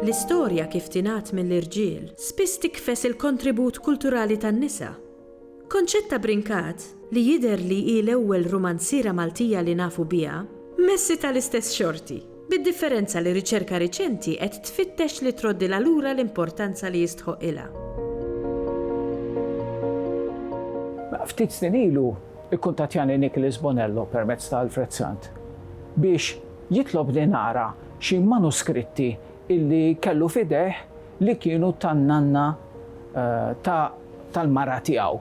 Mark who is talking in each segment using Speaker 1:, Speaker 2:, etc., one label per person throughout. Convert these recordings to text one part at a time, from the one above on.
Speaker 1: L-istorja kif tingħat mill-irġiel spiss tikfes il-kontribut kulturali tan-nisa. Konċett ta' brinkat li jidher li hi l-ewwel rumanziera Maltija li nafu biha messi tal-istess xorti, bid-differenza li riċerka riċenti qed tfittex li troddilha lura l-importanza li jistħoq ilha.
Speaker 2: Ftit snin ilu ikkuntattjani Nicholas Bonello permezz ta' Alfred Sant biex jitlob li nara xi manuskritti illi kellu fideh li kienu tan-nanna tal-mara tiegħu.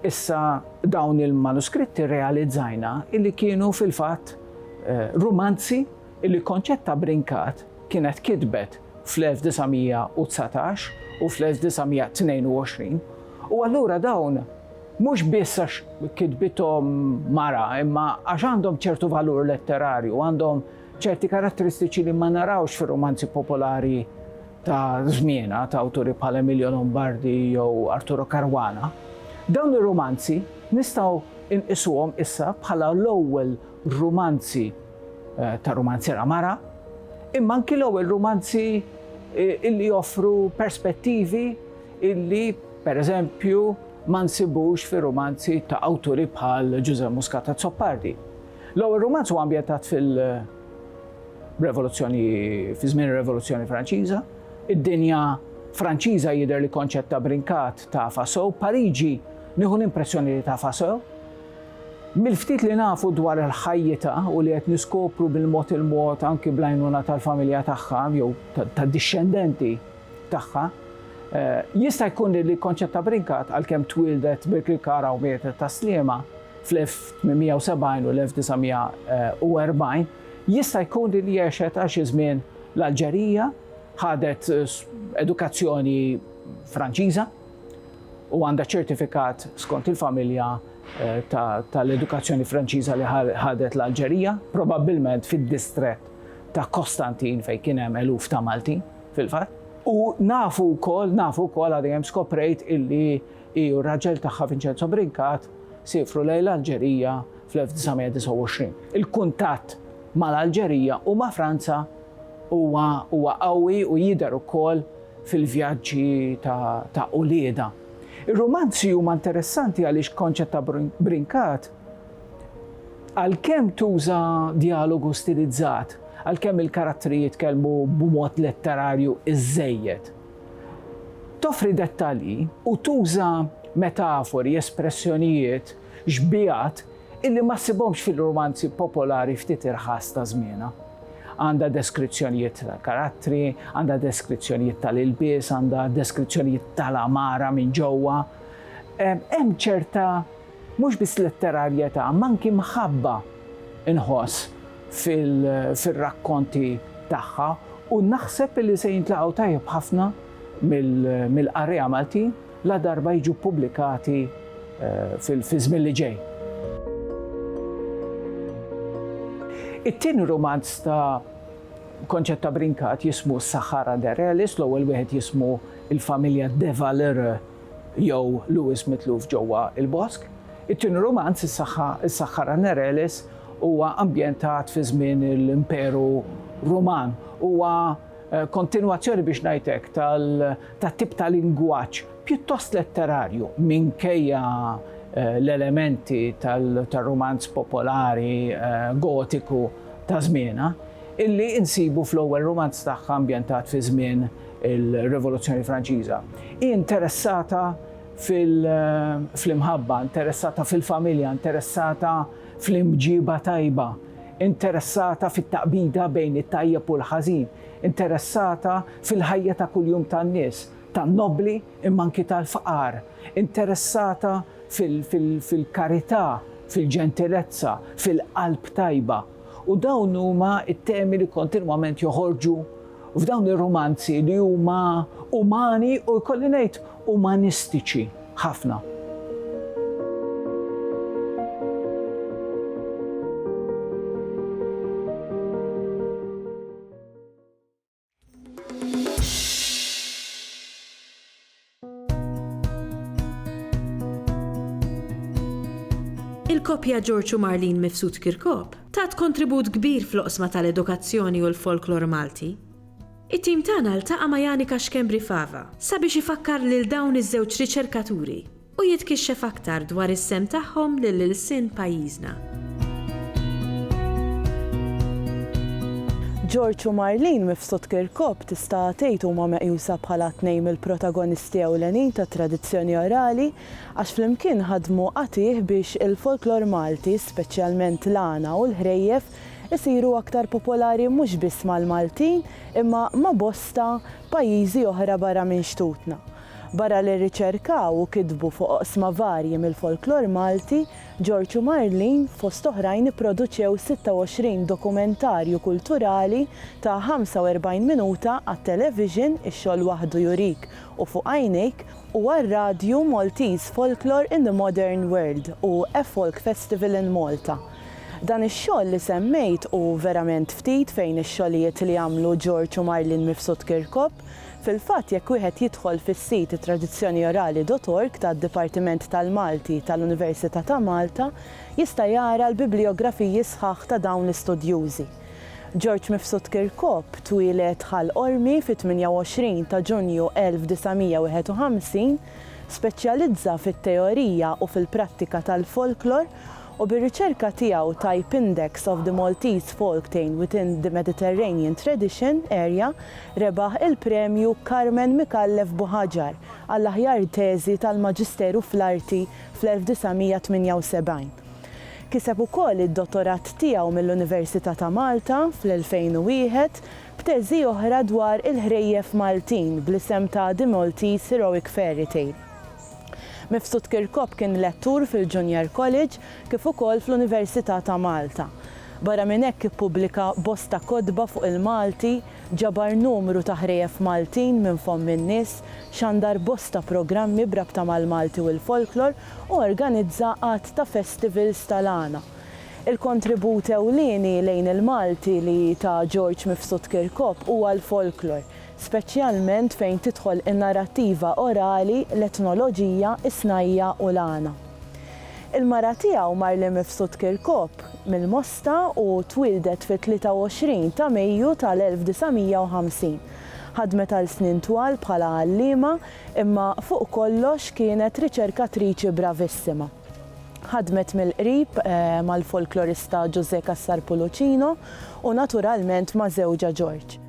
Speaker 2: Issa dawn il-manuskritti realizzajna illi kienu fil-fatt rumanzi illi konċett ta' brinkat kienet kitbet fl-1919 u fl-1922 u allura dawn mhux biss għax kitbithom mara imma għax għandhom ċertu valur letterarju, għandhom ċerti karatteristiċi li ma narawx fir-romanzi popolari ta' żmiena ta' awturi bħal Emilio Lombardi jew Arturo Caruana. Dawn ir-romanzi nistgħu inqisuhom issa bħala l-ewwel romanzi ta' romanziera mara, imma anki l-ewwel romanzi illi joffru perspettivi illi pereżempju ma nsibux fir-romanzi ta' awturi bħal Giuseppe Muscat Zoppardi. L-ewwel romanz huwa ambjentat fi żmien ir-Revoluzzjoni Franċiża, id-dinja Franċiża jidher li konċett ta' brinkat ta' fasew, Pariġi nieħu l-impressjoni li ta' fasew. Mill-ftit li nafu dwar il-ħajjita u li qed niskopru bil-mod il-mod anki bl-għajnuna tal-familja tagħha jew tad-dixxendenti tagħha, jista' jkun li konċett ta' brinkat għalkemm twildet bil-Kara u mietet ta' Sliema fl-1870 u l-1940 jista' jkun li jgħixet għal xi żmien l-Alġerija, ħadet edukazzjoni Franċiża u għandha ċertifikat skont il-familja tal-edukazzjoni Franċiża li ħadet l-Alġerija, probabbilment fid-distrett ta' Kostantin fejn kien hemm eluf ta' Maltin fil-fatt. U nafu wkoll għadhem skoprejt illi u r-raġel tagħha Vincenzo Brinkat sifru lejn l-Alġerija fl-1929. Il-kuntatt mal-Alġerija u ma' Franza huwa qawwi u jidher ukoll fil-vjaġġi ta' ulieda. Ir-romanzi huma interessanti għaliex konċett ta' brinkat għalkemm tuża dialogu stilizzat, għalkemm il-karatteri jitkellmu b'mod letterarju iżżejjed. Toffri dettalji u tuża metafori, espressjonijiet, xbijat illi ma ssibhomx fil-romanzi popolari ftit irħas ta' żmienha. Għandha deskrizzjonijiet tal-karattri, għandha deskrizzjonijiet tal-ilbies, għandha deskrizzjonijiet tal-amara minn ġewwa. Hemm ċerta mhux biss letterarjetà, ma anki mħabba inħoss fil-rakkonti tagħha u naħseb li se jintlaqgħu tajjeb ħafna mill-qarrieqa Maltin la darba jiġu pubblikati fil-żmien li ġej. It-tieni romanz ta' konċett ta' brinkat jismu Sahara de Relis, l-ewwel wieħed jismu il-familja de Valera jew Louis mitluf ġewwa il-Bosk. It-tieni romanz is-Sahara de Relis huwa ambjentat fi żmien l-Imperu Ruman. Huwa kontinwazzjoni biex ngħidlek tat-tip ta' lingwaġġ pjuttost letterarju minkejja l-elementi tal-romanz popolari gotiku ta' żmienha illi insibu fl-ewwel romanz tagħha ambjentat fi żmien il-Rivoluzzjoni Franċiża. Interessata fil-imħabba, interessata fil-familja, interessata fl-imġiba tajba, interessata fit-taqbida bejn it-tajjeb u l-ħażin, interessata fil-ħajja ta' kuljum tan-nies, tan-nobli imma anki tal-faqar, interessata fil-karità, fil-ġentilezza, fil-qalb tajba. U dawn huma t-temi li kontinwament joħorġu f'dawn ir-romanzi li huma umani u jkolli ngħid umanistiċi ħafna.
Speaker 1: Il-koppja George u Marlene Mifsud Kirkop tat kontribut kbir fl-oqsma tal-edukazzjoni u l-folklor Malti. It-tim tagħna ltaqa' ma' Janika Xkembri Fava sabiex ifakkar lil dawn iż-żewġ riċerkaturi u jitkixxef aktar dwar is-sem tagħhom lil-ilsien pajjiżna.
Speaker 3: George u Marlene Mifsud Kirkop tista' tgħid huma meqjusa bħala tnejn mill-protagonisti ewlenin tat-tradizzjoni orali għax flimkien ħadmu qatih biex il-folklor Malti, speċjalment l-għana u l-ħrejjef, isiru aktar popolari mhux biss mal-Maltin imma ma' bosta pajjiżi oħra barra minn xtutna. Barra li rriċerkaw u kitbu fuq oqsma varji mill-folklor Malti, George u Marlene fost oħrajn ipproduċew 26 dokumentarju kulturali ta' 45 minuta għat-television ix-xogħol waħdu jurik u fuq għajnejk u għar-radju Maltese Folklore in the Modern World u Folk Festival in Malta. Dan ix-xogħol li semmejt u verament ftit fejn ix-xogħlijiet li għamlu George u Marlene Mifsud Kirkop, fil-fatt jekk wieħed jidħol fis-sit tradizzjoniorali.org tad-Dipartiment tal-Malti tal-Università ta' Malta jista' jara l-bibliografiji sħaħ ta' dawn l-istudjużi. George Mifsud Kirkop twieled ħal Ormi fit-28 ta' Ġunju 1951, speċjalizza fit-teorija u fil-prattika tal-folklor u bir-riċerka tiegħu Type Index of the Maltese Folktale within the Mediterranean Tradition Area rebaħ il-premju Carmen Mikallef Buħaġar għall-aħjar teżi tal-Maġisteru fl-Arti fl-1978. Kiseb ukoll id-dottorat tiegħu mill-Università ta' Malta fl-2001 b'teżi oħra dwar il-ħrejjef Maltin bl-isem ta' The Maltese Heroic Fairy Tale. Mifsud Kirkop kien lettur fil-Junior College kif ukoll fl-Università ta' Malta. Barra minn hekk ippubblika bosta kodba fuq il-Malti, ġabar numru ta' ħrejjef Maltin minn fomm in-nies, xandar bosta programmi brabta mal-Malti u l-folklor u organizza qatt ta' festivals tal-għana. Il-kontribut ewlieni lejn il-Malti li ta' George Mifsud Kirkop huwa l-folklor, speċjalment fejn tidħol in-narrattiva orali, l-etnoloġija, is-snajja u l-għana. Il-mara tiegħu Marlene Mifsud Kirkop mill-Mosta u twildet fit-23 ta' Mejju tal-1950. Ħadmet għal snin twal bħala għalliema imma fuq kollox kienet riċerkatriċi bravissima. Ħadmet mill-qrib mal-folklorista José Cassar Puluccino u naturalment ma' żewġa George.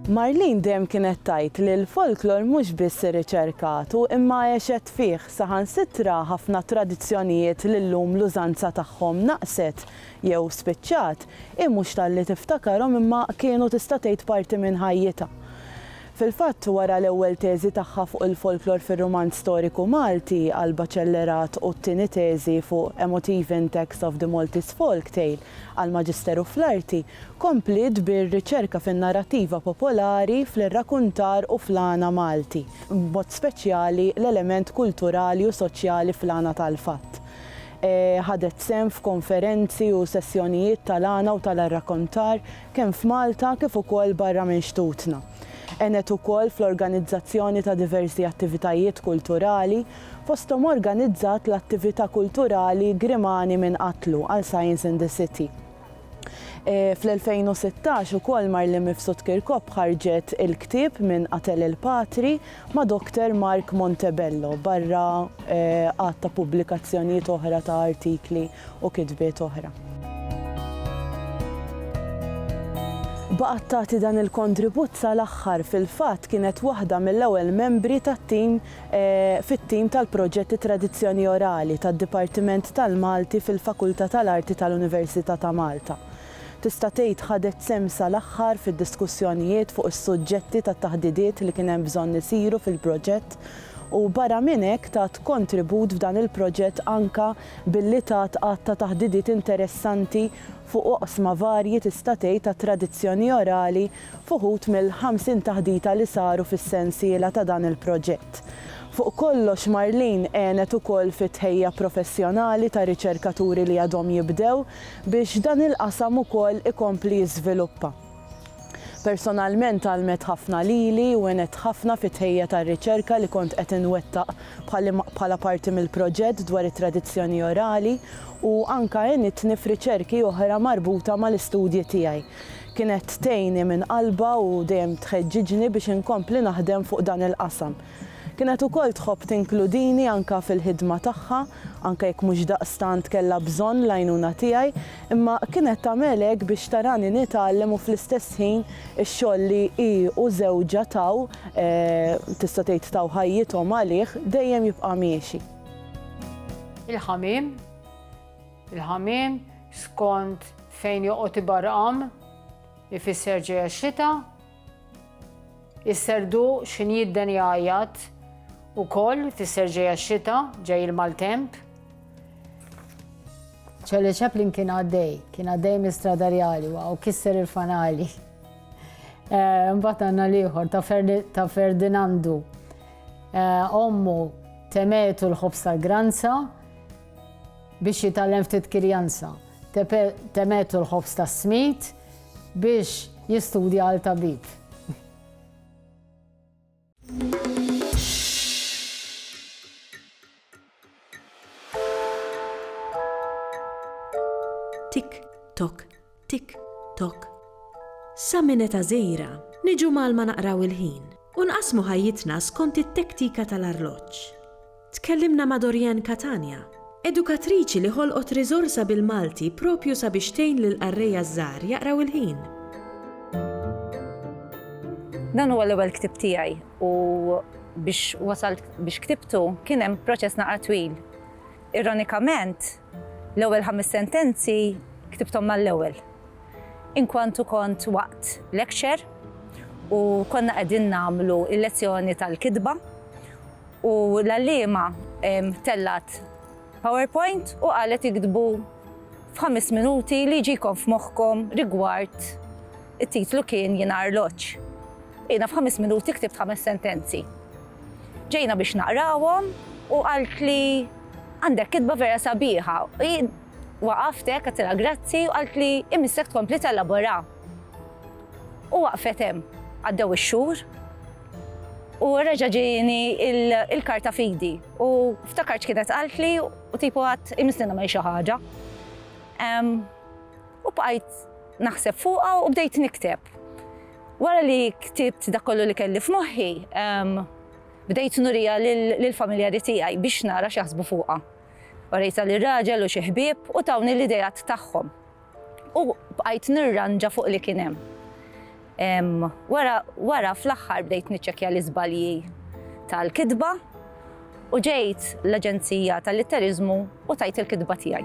Speaker 3: Marlene dejjem kienet tgħid li l-folklor mhux biss irriċerkatu imma għexet fih saħansitra ħafna tradizzjonijiet li llum l-użanza tagħhom naqset jew spiċċat mhux talli tiftakarhom imma kienu tista' tgħid parti minn ħajjitha. Fil-fatt wara l-ewwel teżi tagħha fuq il-folklor fir-Romanz Storiku Malti għal baċellerat u t-tieni teżi fuq Emotive Index of the Maltese Folktale għal Maġisteru fl-Arti, komplit bir-riċerka fin-narrattiva popolari fl-irrakuntar u fl-għana Malti, b'mod speċjali l-element kulturali u soċjali fl-għana tal-fatt. Ħadet sehem f'konferenzi u sessjonijiet tal-għana u tal-irrakuntar kemm f'Malta kif ukoll barra minn xtutna. Għenet ukoll fl-organizzazzjoni ta' diversi attivitajiet kulturali, fosthom organizzat l-attività kulturali Grimani minn qatlu għal Science in the City. Fl-2016 ukoll Marlene Mifsud Kirkop ħarġet il-ktieb minn Qatel il-Patri ma' Dr. Mark Montebello barra qatt ta' pubblikazzjonijiet oħra ta' artikli u kitbiet oħra. Baqgħet tagħti dan il-kontribut sal-aħħar fil-fatt kienet waħda mill-ewwel membri tat-tim fit-tim tal-proġetti tradizzjoni orali tad-Dipartiment tal-Malti fil-Fakultà tal-Arti tal-Università ta' Malta. Tista' tgħid ħadet sehem sal-aħħar fid-diskussjonijiet fuq is-suġġetti tat-taħdidiet li kien hemm bżonn isiru fil-proġett u barra minn hekk tat kontribut f'dan il-proġett anke billi tat qatt ta' taħdidiet interessanti fuq oqsma varji tista' tgħid ta' tradizzjoni orali fuħut mill-50 taħdita li saru fis-sensiela ta' dan il-proġett. Fuq kollox Marlene għenet ukoll fit-tħejja professjonali ta' riċerkaturi li għadhom jibdew biex dan il-qasam ukoll ikompli jiżviluppa. Personalment għalmet ħafna lili u għenet ħafna fit-ħejja tar-riċerka li kont qed inwettaq bħala parti mill-proġett dwar it-tradizzjoni orali u anka għenitni f'riċerki oħra marbuta mal-istudji tiegħi. Kienet tgħinni minn qalba u dejjem tħeġġiġni biex inkompli naħdem fuq dan il-qasam. Kienet ukoll tħobb tinkludini anka fil-ħidma tagħha, anke jekk mhux daqstant kellha bżonn l-għajnuna tiegħi, imma kienet tagħmel hekk biex tarani nitgħallem u fl-istess ħin ix-xogħol li hi u żewġa taw tista' tgħid taw ħajjithom għalih dejjem jibqa' miexi.
Speaker 4: Il-ħamiem skont fejn joqgħod ibarqam ifisser ġej għax-xita, isserdu x'inhi d-denjajat ukoll ifisser ġej għax-xita, ġej il-maltemp. Charlie Chaplin kien għaddej mis-Stradarjali u kisser il-fanali. Mbagħad għandna l-ieħor ta' Ferdinandu. Ommu temetu l-ħobs tal-granza biex jitgħallem ftit kirjanza. Temetu l-ħobs tas-smit biex jistudja għal tabib.
Speaker 1: Tik-tok, tik-tok. Sa mineta żgħira niġu malma naqraw il-ħin u nqasmu ħajjitna skont it-tektika tal-arloġġ. Tkellimna ma' Dorian Catania, edukatriċi li ħolqot riżorsa bil-Malti propju sabiex tgħin lill-qarrejja żgħar jaqraw il-ħin.
Speaker 5: Dan huwa l-ewwel ktieb tiegħi u biex wasalt biex ktibtu kien hemm proċess naqra twil. Ironikament, l-ewwel 5 sentenzi ktibthom mal-ewwel. Inkwantu kont waqt lecture u konna qegħdin nagħmlu l-lezzjoni tal-kitba u l-għalliema tellat PowerPoint u qalet jikdbu f'5 minuti li jġikom f'moħħkom rigward it-titlu kien Jien arloġġ. Jiena f'5 minuti ktibt 5 sentenzi. Ġejna biex naqrawhom u qalt li għandek kitba vera sabiħa. Waqaftek għatilha grazzi u qalt li imissek tkompli telabora. U waqfet hemm għaddew ix-xhur u reġa' ġieni il-karta fidi u ftakart kienet qalt li u tipu għadd imistilna ma' xi ħaġa. U bqajt naħseb fuqha u bdejt nikteb. Wara li ktibt dak kollu li kelli f'moħħi, bdejt nurija lill-familjari tiegħi biex nara x'jaħsbu fuqha. Warejta lir-raġel u xi ħbieb u tawni l-idejat tagħhom. U bqajt nirranġa fuq li kien hemm. Wara fl-aħħar bdejt niċċekkja l-iżbalji tal-kitba u ġejt l-Aġenzija tal-Litterizmu u tajt il-kitba tiegħi.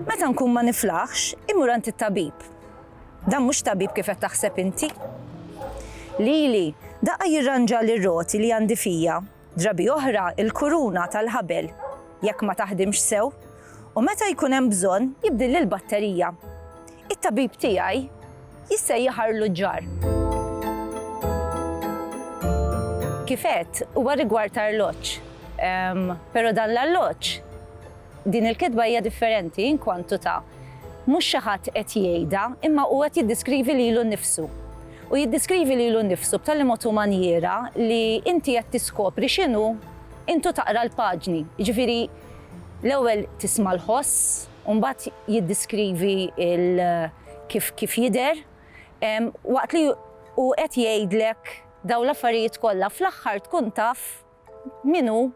Speaker 5: Meta nkun ma niflaħx, imur għand it-tabib. Dan mhux tabib kif qed taħseb inti. Lili daqqa jirranġa lir-roti li għandi fija, drabi oħra il-kuruna tal-ħabel jekk ma taħdimx sew, u meta jkun hemm bżonn jibdilli l-batterija. It-tabib tiegħi jissejjaħar l-ġar. Kifet huwa rigward arloġġ, però dan l-arloġġ din il-kitba hija differenti inkwantu ta' mhux xi ħadd qed jgħidha imma huwa qed jiddiskrivi lilu nnifsu. U jiddiskrivi lilu nnifsu b'tali mod u maniera li inti qed tiskopri x'inhu intu taqra l-paġni. Jiġifieri l-ewwel tisma' l-ħoss, u mbagħad jiddiskrivi kif jidher, waqt li u qed jgħidlek dawn l-affarijiet kollha fl-aħħar tkun taf minhu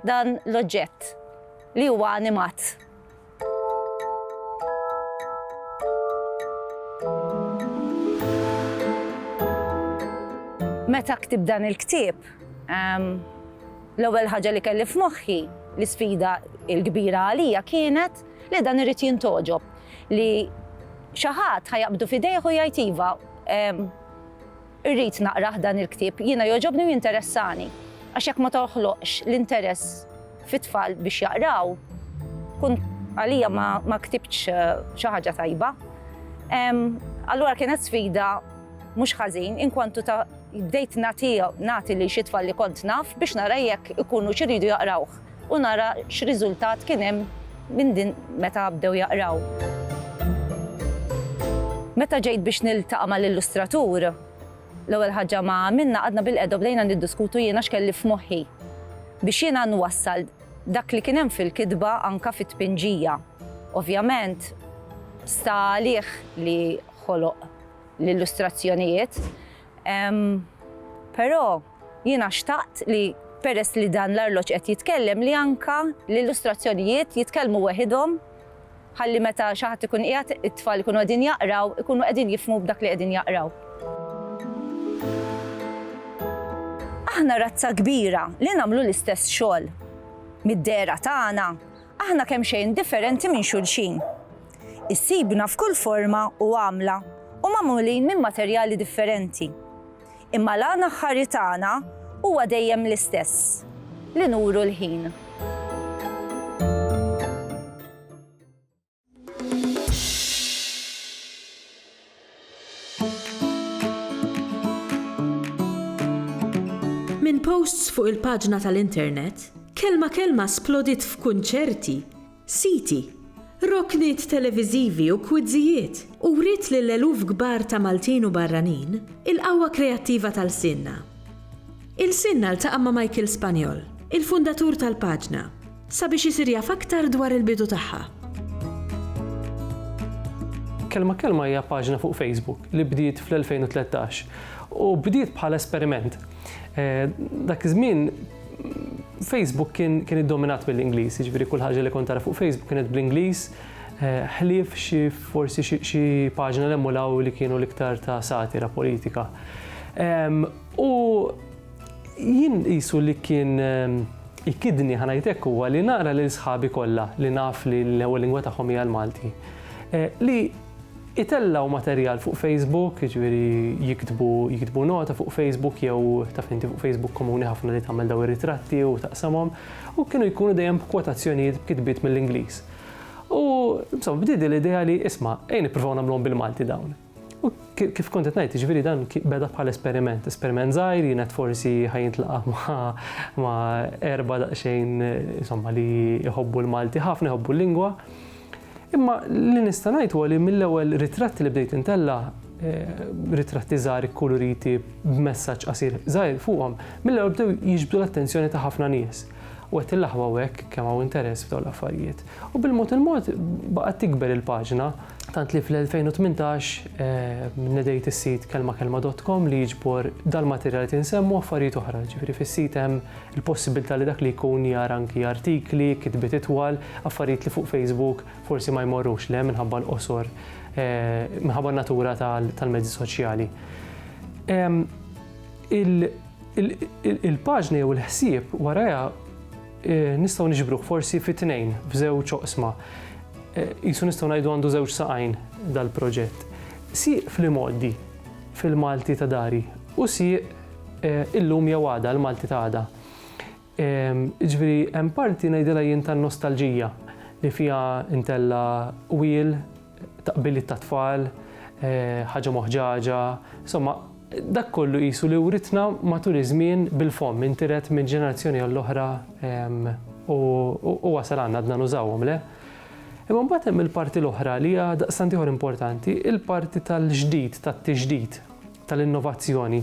Speaker 5: dan l-oġġett li huwa animat. Meta ktib dan il-ktieb, l-ewwel ħaġa li kelli f'moħħi l-isfida l-kbira għalija kienet li dan irid jintoġob, li xi ħadd ħajaqbdu f'idejh u jgħid iva irrid naqrah dan il-ktieb, jiena jogħġobni u jinteressani. Għax jekk ma toħloqx l-interess fit-tfal biex jaqraw, kun għalija ma ktibx xi ħaġa tajba. Allura kienet sfida mhux ħażin inkwantu ta' bdejt nagħti li xi tfal li kont naf biex nara jekk ikunu x'iridu jaqrawh u nara x'riżultat kien hemm minn din meta bdew jaqraw. Meta ġejt biex niltaqa' mal-illustratur, l-ewwel ħaġa ma minna qadna bil-qeda bdejna niddiskutu jiena x'kelli f'moħħi biex jiena nwassal dak li kien hemm fil-kitba anke fit-tpinġija. Ovvjament sta għalih li ħoloq l-illustrazzjonijiet, però jiena xtaqt li peress li dan l-arloġ qed jitkellem li anke l-illustrazzjonijiet jitkellmu weħidhom ħalli meta xi ħadd ikun qiegħed it-tfal ikunu qegħdin jaqraw, ikunu qegħdin jifhmu b'dak li qegħdin jaqraw. Aħna razza kbira li nagħmlu l-istess xogħol. Mid-dera tagħna, aħna kemm xejn differenti minn xulxin. Issibna f'kull forma u għamla u magħmulin minn materjali differenti. Imma l-għana ħari tagħna huwa dejjem l-istess, li nuru l-ħin.
Speaker 1: Min posts fuq il-paġna tal-internet, kelma splodit f'kunċerti, siti, rokniet televiżivi u kwizzijiet u wrid lil eluf kbar ta' Maltin u barranin il-qawwa kreattiva tal-Sinna. Il-Sinna ltaqa' ma' Michael Spanjol, il-fundatur tal-paġna, sabiex isir jaf aktar dwar il-bidu tagħha.
Speaker 6: Kelma hija paġna fuq Facebook li bdiet fl-2013 u bdiet bħala esperiment. Dak iż-żmien Facebook kien iddominat mill-Ingliż, jiġifieri kull ħaġa li kont tara fuq Facebook kienet bl-Ingliż, ħlief forsi xi paġna li emmulaw li kienu l-iktar ta' satira politika. U jien qisu li kien ikidni ħanajtek huwa li naqra lil sħabi kollha li naf li l-ewwel lingwa tagħhom hija l-Malti. Li itellaw materjal fuq Facebook, jiġifieri jiktbu nota fuq Facebook jew taf inti fuq Facebook komuni ħafna li tagħmel daw ir-ritratti u taqsamhom u kienu jkunu dejjem b'kwotazzjonijiet b'kitbiet mill-Ingliż. U insomma bdiet l-idea li isma' nippruvaw nagħmluhom bil-Malti dawn. U kif kont qed ngħid, jiġifieri dan beda bħala esperiment żgħir, jien qed forsi ħajintlaqa' ma' erba' daqsxejn insomma li jħobbu l-Malti ħafna, jħobbu l-lingwa. Imma li nista' ngħid huwa li mill-ewwel ritratti li bdejt intella, ritratti żgħar ikkuluriti b'messaġġ qasir żgħir fuqhom, mill-ewwel bdew jiġbdu l-attenzjoni ta' ħafna nies. U qed illaħwa hekk kemm hawn interess f'dawn l-affarijiet. U bil-mod baqgħet tikber il-paġna, tant li fl-2018 nedejt is-sit kelma.com li jiġbor dal-materjali tinsemmu affarijiet oħra. Ġifieri fis-sit hemm il-possibilità li dak li jkun jara anki artikli, kitbiet itwal, affarijiet li fuq Facebook forsi ma jmorrux le minħabba l-qosor, minħabba n-natura tal-mezzi soċjali. Il-paġni u l-ħsieb warajha nistgħu niġbruh forsi fit-tnejn f'żewġ oqsma. Qisu nistgħu ngħidu għandu żewġ saqajn dal-proġett. Sieq fl-imoddi fil-Malti ta' dari u sieq illum jew għada l-Malti ta' għada. Ġifieri hemm parti ngħidilha jien tan-nostalġija li fiha intella wiel, taqbiliet ta' tfal, ħaġa moħġaġa, insomma dak kollu qisu li writna matul iż-żmien bil-fomm intiret minn ġenerazzjoni għall-oħra u wasal għandna għadna nużawhom le. Imma mbagħad hemm il-parti l-oħra li hija daqstant ieħor importanti, il-parti tal-ġdid, tat-tiġdid, tal-innovazzjoni.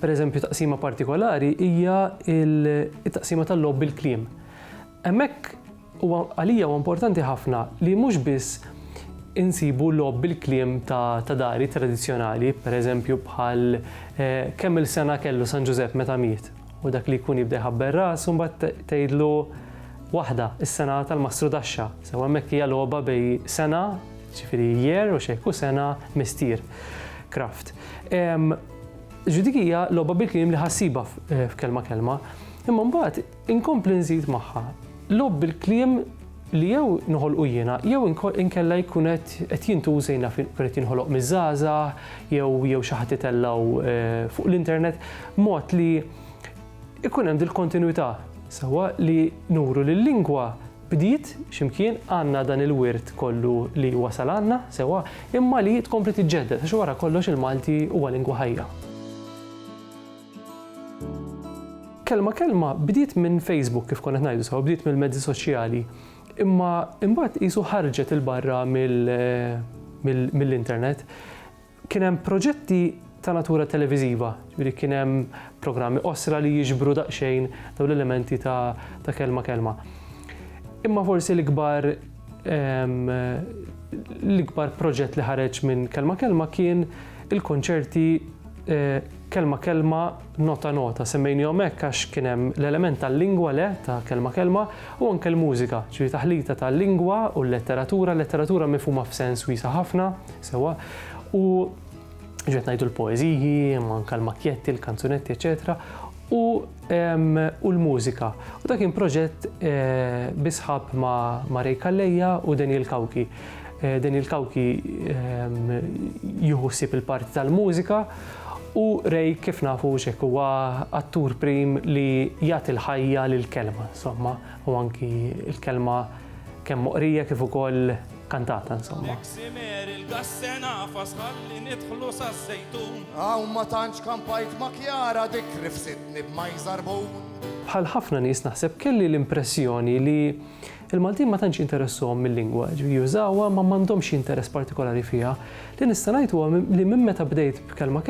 Speaker 6: Pereżempju taqsima partikolari hija it-taqsima tal-logħob bil-kliem. Hemmhekk għalija huwa importanti ħafna li mhux biss insibu logħob bil-kliem ta' dari tradizzjonali, pereżempju bħal kemm il-sena kellu San Giuseppe meta miet u dak li jkun jibda jħabber ras u mbagħad tgħidlu waħda is-sena tal-Mastru Daxxa. Sew hemmhekk hija logħba bej sena, ġifieri year u xejn sena mistier, craft. Dik hija logħba bil-kliem li ħassiba f'kelma, imma mbagħad inkompli nżid magħha logħob bil-kliem li jew noħolqu jiena, jew inkella jkun qed jintuża jiena qed jinħoloq miż-żgħażagħ jew xi ħadd itellgħu fuq l-internet mod li ikun hemm dil-kontinwità sewwa li nuru li l-lingwa bdiet x'imkien għandna dan il-wirt kollu li wasal għandna sewwa imma li tkompli tiġġedded għax wara kollox il-Malti huwa lingwa ħajja. Kelma bdiet minn Facebook kif kont qed ngħidu sewwa bdiet mill-mezzi soċjali. Imma imbagħad qisu ħarġet il-barra mill-internet. Kien hemm proġetti ta' natura televiżiva, ġifieri kien hemm programmi osra li jiġbru daqsxejn dawn l-elementi ta' kelma. Imma forsi l-ikbar proġett li ħareġ minn kelma kien il-konċerti kelma nota semmejnihom hekk għax kien hemm l-element tal-lingwa ta' kelma u anke l-mużika, ġifieri taħlita tal-lingwa u l-letteratura mifhuma f'sens wiesa' ħafna sewwa u ġiet ngħidu l-poeżiji, anke l-makjetti, l-kanzunetti, eċetera, u l-mużika. U dak kien proġett bisħab ma' Rej Kalleja u Daniel Kawki. Daniel Kawki jieħu ssieb il-parti tal-mużika u Rej kif nafu x'hekk huwa attur prim li jagħti l-ħajja lill-kelma, insomma, u anki l-kelma kemm moqrija kif ukoll kantata, insomma.
Speaker 7: Ma tantx kampajt ma Kjara dik rifsitni b'majżar bun.
Speaker 6: Bħal ħafna nies naħseb kelli l-impressjoni li il-Maltin ma tantx interessuhom mill-lingwa, jużawha ma m'għandhomx interess partikolari fiha. Li nista' ngħid huwa li minn meta bdejt b'kelma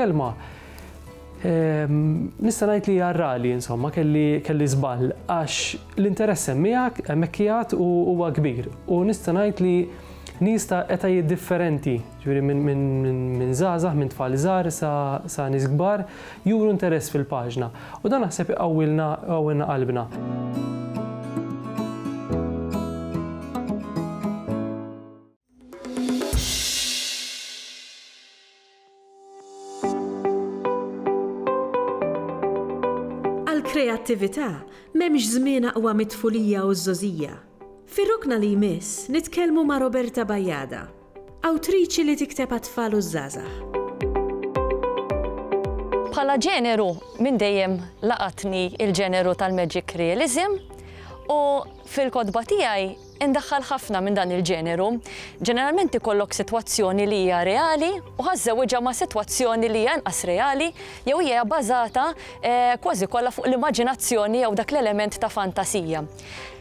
Speaker 6: nista' ngħid li jarrali, insomma, kelli żball għax l-interess hemmhekk jgħat huwa kbir. U nista' ngħid li nies ta' etajiet differenti, ġifieri minn żgħażagħ, minn tfal żgħar sa nies kbar juru interess fil-paġna. U dan naħseb iqawwilna qalbna.
Speaker 1: Għall-kreattività m'hemmx żmien aqwa mit-tfulija u żżożija. Fir-rukna li jmiss nitkellmu ma' Roberta Bajjada, awtriċi li tikteb għat-tfal u żgħażagħ.
Speaker 8: Bħala ġeneru minn dejjem laqatni il-ġeneru tal-Magic Realism u fil-kodba tiegħi indaħħal ħafna minn dan il-ġeneru. Ġeneralment ikollok sitwazzjoni li hija reali u ħażewwiġha ma' sitwazzjoni li hija inqas reali jew hija bbażata kważi kollha fuq l-immaġinazzjoni jew dak l-element ta' fantasija.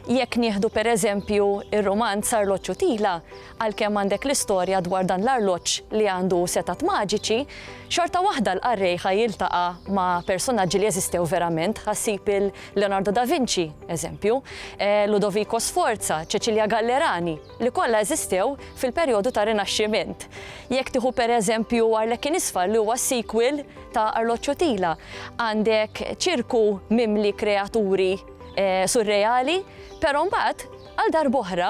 Speaker 8: Jekk nieħdu pereżempju ir-romanz Arloġġ u Tila, għalkemm għandek l-istorja dwar dan l-arloġġ li għandu setat maġiċi, xorta waħda l-qarrej jiltaqa' ma' personaġġi li jeżistew verament, ħassib il-Leonardo da Vinci, eżempju, Ludovico Sforza, Cecilia Gallerani, li kollha eżistew fil-perjodu ta' Rinaxximent. Jekk tieħu pereżempju Arlekin Isfar li huwa sequel ta' Arloġġ u Tila, għandek ċirku mimli kreaturi surreali, però mbagħad għal darb'oħra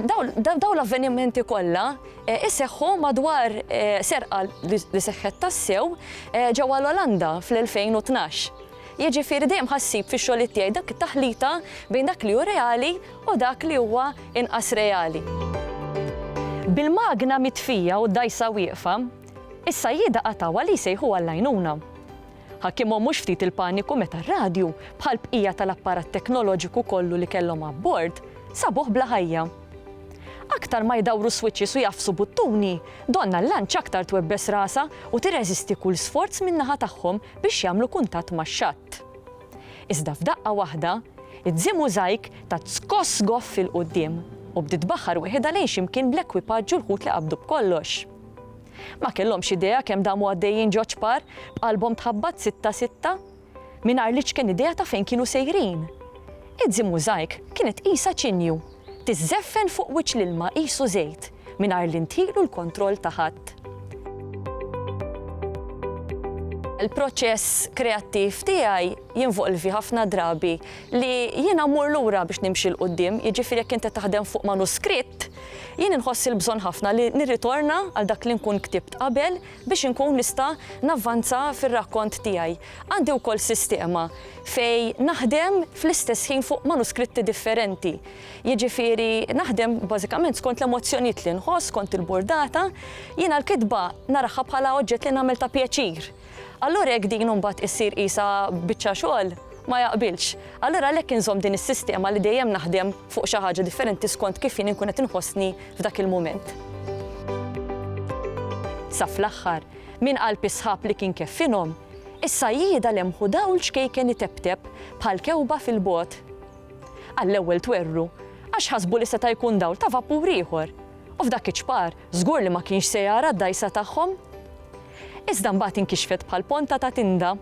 Speaker 8: dawn l-avvenimenti kollha iseħħu madwar serqa li seħħet tassew ġewwa l-Olanda fl-2012. Jiġifieri dejjem ħassib fix-xogħol tiegħi dak it-taħlita bejn dak li hu reali u dak li huwa inqas reali. Bil-magna mitfija u d-dajsa wieqfa, issa jida qatawa li jsejħu għall-għajnuna. Ħakkim mhux ftit il-paniku meta r-radju bħal bqija tal-apparat teknoloġiku kollu li kellhom abbord sabuh bla ħajja. Aktar ma jdawru switches u jafsu buttuni, donna l-lanċ aktar twebbes rasa u tirreżisti kull sforz min-naħa tagħhom biex jagħmlu kuntatt max-xatt. Iżda f'daqqa waħda, id-żiem mużajk ta' tskoss goff fil-quddiem u bdiet baħħar wieħed lejn x'imkien bl-ekwipaġġ u l-ħut li qabdu b'kollox. Ma kellhomx idea kemm damu għaddejjin ġo ċpar b'qalbhom tħabbat 6-6 mingħajr li kien idea ta' fejn kienu sejrin. Id-żiem mużajk kienet qisha ċinju, tiżeffen fuq wiċċ l-ilma qisu żejt mingħajr li ntielu l-kontroll ta' ħadd. Il-proċess kreattiv tiegħi jinvolvi ħafna drabi li jiena mmur lura biex nimxi l-qudiem, jiġifieri jekk inti taħdem fuq manuskritt, jien inħossi l-bżonn ħafna li nirritorna għal dak li nkun ktibt qabel biex inkun nista' navvanza fir-rakkont tiegħi. Għandi wkoll sistema fej naħdem fl-istess ħin fuq manuskritti differenti. Jiġifieri naħdem bażikament skont l-emozzjonijiet li nħoss, skont il-burdata, jiena l-kitba naraħħa bħala oġġett li nagħmel ta' pjaċir. Allura jekk din imbagħad issir qisha biċċa xogħol ma jaqbilx. Allura għalhekk inżomm din is-sistema li dejjem naħdem fuq xi ħaġa differenti skont kif jien inkun qed inħossni f'dak il-mument. Sa fl-aħħar, min qalb isħab li kien keffinhom, issa jieda lemħu dawl xkejken itebteb bħal kewba fil-bogħod. Għall-ewwel twerru, għax ħasbu li seta' jkun dawl ta' vapur ieħor. U f'dak iċpar, żgur li ma kienx se jara d-dajsa tagħhom. Iżda mbagħad inkixfet bħal ponta ta' tinda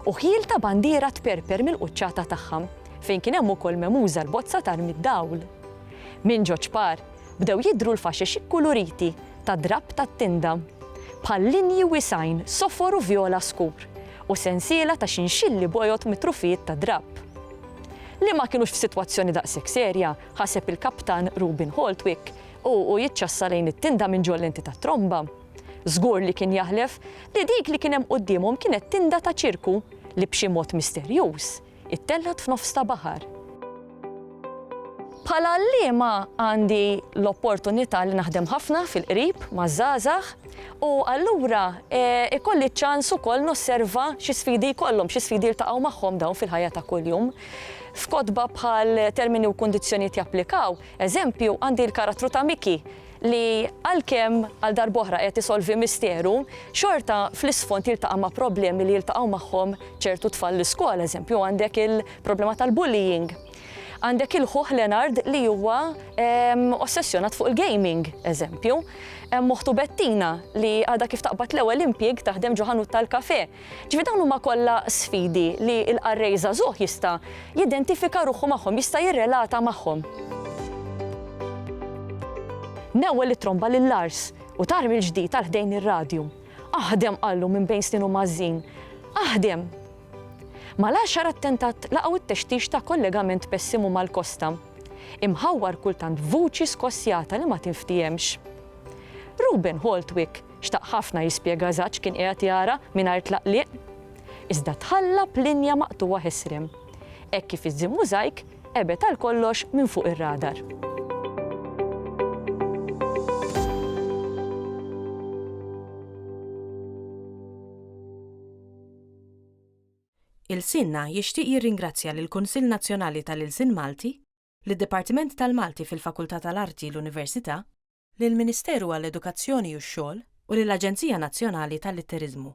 Speaker 8: u ħiel ta' bandiera tperper mill-quċċata tagħha fejn kien hemm ukoll memuża l-bozza tarmi d-dawl. Minn ġo ċpar bdew jidhru l-faxex ikkuluriti ta' drab tat-tinda bħal linji wisajn sofor u vjola skur u sensiela ta' xinxilli bojot mitrufijiet ta' drab. Li ma kienux f'sitwazzjoni daqshekk serja, ħaseb il-kaptan Reuben Holtwick u jiċċassa lejn it-tinda minn ġollenti ta' tromba. Żgur li kien jaħlef li dik li kien hemm qudiemhom kienet tinda ta' ċirku li b'xi mod misterjuż ittellat f'nofs ta' baħar. Bħala liema għandi l-opportunità li naħdem ħafna fil-qrib maż-żgħażagħ u allura ikolli ċans ukoll nosserva xi sfidi jkollhom, xi sfidi jiltaqgħu magħhom dawn fil-ħajja ta' kuljum. F'kotba bħal termini u kundizzjonijiet japplikaw, eżempju għandi l-karattru ta' Miki li għalkemm għal darb'oħra qed isolvi misteru, xorta fl-isfond jiltaqa' ma' problemi li jiltaqgħu magħhom ċertu tfal l-iskola, eżempju għandek il-problema tal-bullying. Għandek il-ħuħ Leonard li huwa ossessjonat fuq il-gaming, eżempju. Moħtu Bettina li għadha kif taqbad l-ewwel impjieg taħdem ġoħanut tal-kafè. Ġifi dawn huma kollha sfidi li l-qarrej żagħżugħ jista' jidentifika ruħu magħhom, jista' jirrelata magħhom. Newwel it-tromba lil Lars u tarmi l-ġdid tal-ħdejn ir-radju. Aħdem qallu minn bejn snin u mażin. Aħdem. Mal-10 attentat laqgħu it-textix ta' kollegament pessimu mal-kosta. Imħawwar kultant vuċi skossjata li ma tinftihemx. Reuben Holtwick xtaq ħafna jispjega eżatt kien qiegħed jara mingħajr tlaqliq. Iżda tħallab linja maqtuwa ħesrem. Hekk kif iż-żim mużajk ebet għal kollox minn fuq ir-radar.
Speaker 9: Il-Sinna jixtieq jirringrazzja lill-Kunsill Nazzjonali tal-Ilsien Malti, lid-Dipartiment tal-Malti fil-Fakultà tal-Arti l-Università, lill-Ministeru għall-Edukazzjoni u x-Xogħol u lill-Aġenzija Nazzjonali tal-Litteriżmu.